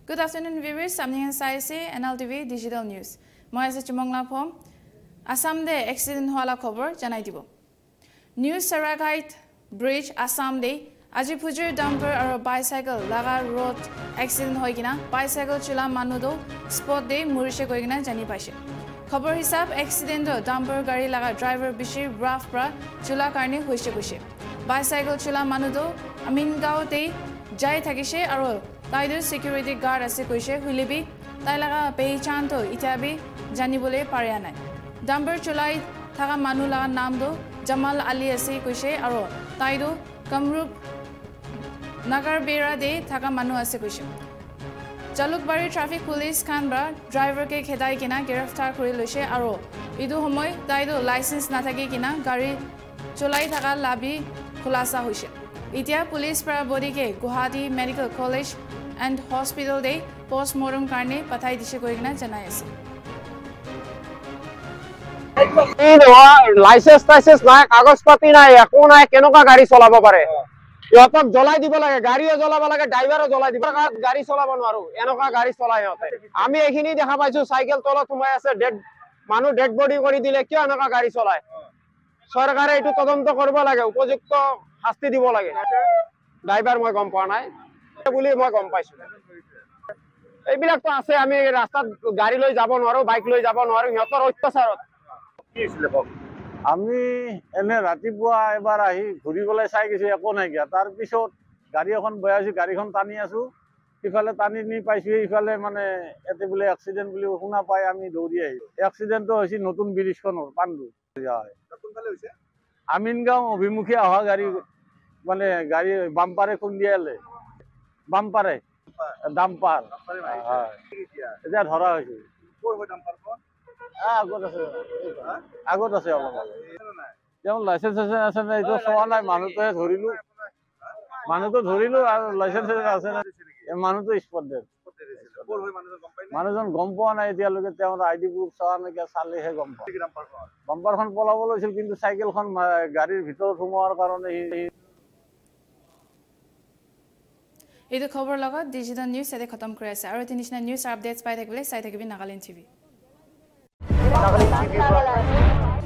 Good afternoon, viewers. Samning Saisi, NLTV Digital News. Moi ase Chumongla Phom. Assam de accident hoala khobor janai dibo. New Saragait Bridge, Assam de Aji Pujur dumper aro bicycle laga road accident hoi kina bicycle chula manudo spot de murishe koi kina jani paise. Khobor hisab accident do dumper gari laga driver bishi rough pra chula karne hoise koise. Bicycle chula manudo Amingao de jai thakise aro Taidu security guard ase koise hulibi tai laga pehchan to itabi janibole pare anai. Dumper chulai thaga manu laga naam do Jamal Ali ase koise aro Taidu Kamrup Nagar Bera de thaga manu ase koise. Jalukbari traffic police Canberra driver ke khedai kina giraftar kori loise aro idu homoy Taidu license na thaki kina gari chulai thaga labi khulasa hoise. Itia police para body ke Guwahati Medical College and Hospital de postmortem karne pathai dishe koina janai ase. License নাই কাগজ পাতি নাই একো নাই কেনকা গাড়ী চলাব পাৰে ইহতক জ্বলাই দিব লাগে গাড়ীও জ্বলাব লাগে ড্ৰাইভাৰো জ্বলাই দিব গাড়ী চলাব নোৱাৰো এনেকা গাড়ী চলাই হতে আমি এখিনি দেখা পাইছো সাইকেল তলত সোমাই আছে মানুহ ডেড বডি কৰি দিলে কিয় এনেকা গাড়ী চলাই সৰকাৰে এটো তদন্ত কৰিব লাগে উপযুক্ত শাস্তি দিব লাগে ড্ৰাইভাৰ মই গম পোৱা নাই বুলি মই গম পাইছো এইবিলাক তো আছে আমি ৰাস্তাত গাড়ী লৈ যাব নোৱাৰো বাইক লৈ যাব নোৱাৰো ইহতৰ অত্যাচাৰত আমি এনে ৰাতিপুৱা এবাৰ আহি ঘূৰিবলৈ চাই গৈছো একো নাই গিয়া তাৰ পিছত গাড়ী এখন বৈ আছো গাড়ীখন টানি আছো ইফালে টানি নি পাইছো ইফালে মানে এতে বোলে এক্সিডেন্ট বুলি শুনা পাই আমি দৌৰি আহিলো এক্সিডেন্টটো হৈছে নতুন ব্ৰিজখনৰ পাণ্ডু কোনফালে হৈছে আমিনগাঁও অভিমুখী অহা গাড়ী মানে গাড়ী বাম্পাৰে খুন্দিয়ালে বাম্পাৰে ডাম্পাৰ হয় এতিয়া ধৰা হৈছে ক'ৰ হয় ডাম্পাৰখন আগত আছে অলপ যেমন লাইসেন্স আছে না এইটো চোৱা নাই মানুহটো ধৰিলো আৰু লাইসেন্স আছে না মানুহটো স্পট ডেড মানুহজন গম পোৱা নাই এতিয়ালৈকে তেওঁৰ আইডি প্ৰুফ চোৱা নাইকিয়া চালেহে গম পায় বাম্পাৰখন পলাব লৈছিল কিন্তু চাইকেলখন গাড়ীৰ ভিতৰত সোমোৱাৰ কাৰণে এইটো খবৰ লগত ডিজিটেল নিউজ এতে খতম কৰি আছে আৰু তিনিটা নিউজ আপডেটছ পাই থাকিবলৈ চাই থাকিবি Nagaland TV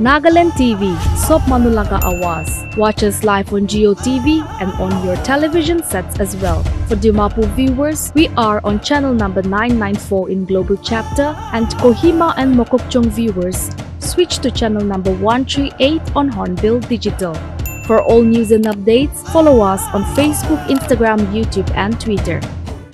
Nagaland TV, Sop Manulaga Awas. Watch us live on Geo TV and on your television sets as well. For Dimapur viewers, we are on channel number 994 in Global Chapter, and Kohima and Mokokchung viewers, switch to channel number 138 on Hornbill Digital. For all news and updates, follow us on Facebook, Instagram, YouTube and Twitter.